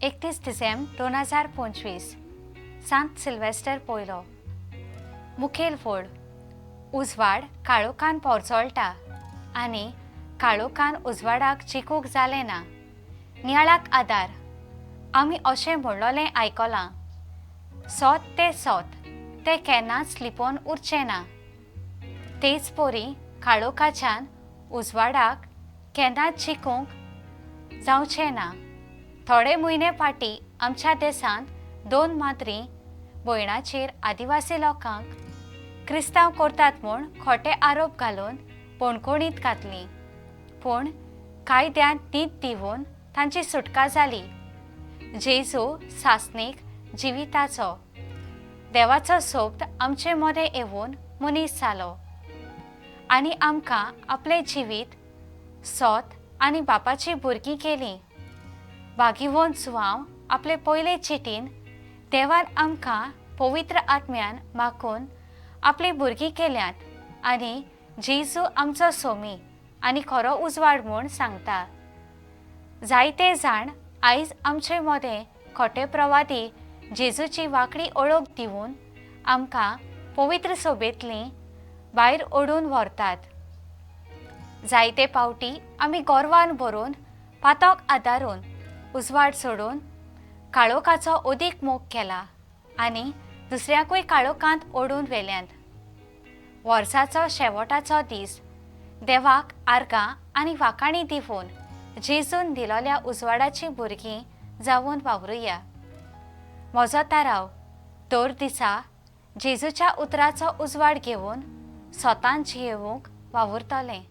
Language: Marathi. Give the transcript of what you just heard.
31 डिसेंबर 2025 सांत सिल्वेस्टर पयलो मुखेल फोड उजवाड काळोखान पोरचोळटा आनी काळोखान उजवाडाक चिकूंक जालें ना. नियाळाक आदार आमी अशें म्हणलोलें आयकलां, सोत तें केन्नाच लिपोवन उरचें ना. तेच पोरी काळोखाच्यान उजवाडाक केन्नाच चिकूंक जावचें ना. थोडे म्हयने फाटीं आमच्या देशांत 2 माद्री भयणांचेर आदिवासी लोकांक क्रिस्तांव करतात म्हूण खोटे आरोप घालून पोणकुणींत घातलीं. पूण कायद्यान न्हीद दिवन तांची सुटका जाली. जेजू सासणीक जिविताचो देवाचो सोबत आमचे मदें येवन मनीस जालो आनी आमकां आपलें जिवीत सोत आनी बापाची भुरगीं केलीं. वागिवोन सुवांव आपले पयले चिटीन देवान आमकां पवित्र आत्म्यान मागून आपली भुरगीं केल्यात आनी जेजू आमचो सोमी आनी खरो उजवाड म्हूण सांगता. जायते जाण आयज आमचे मदें खोटे प्रवादी जेजूची वांकडी ओळख दिवन आमकां पवित्र सोबेंतलीं भायर ओडून व्हरतात. जायते पावटी आमी गोरवान भरून पातोक आदारून उजवाड सोडून काळोखाचो ओदीक मोग केला आनी दुसऱ्याकूय काळोखांत ओडून व्हेल्यांत. वर्साचो शेवटाचो दीस देवाक आर्गां आनी वाखाणी दिवन जेजून दिलोल्या उजवाडाची भुरगीं जावन वावरुया. म्हजो थाराव दर दिसा जेजूच्या उतराचो उजवाड घेवन सोतान जियेवूंक वावुरतलें.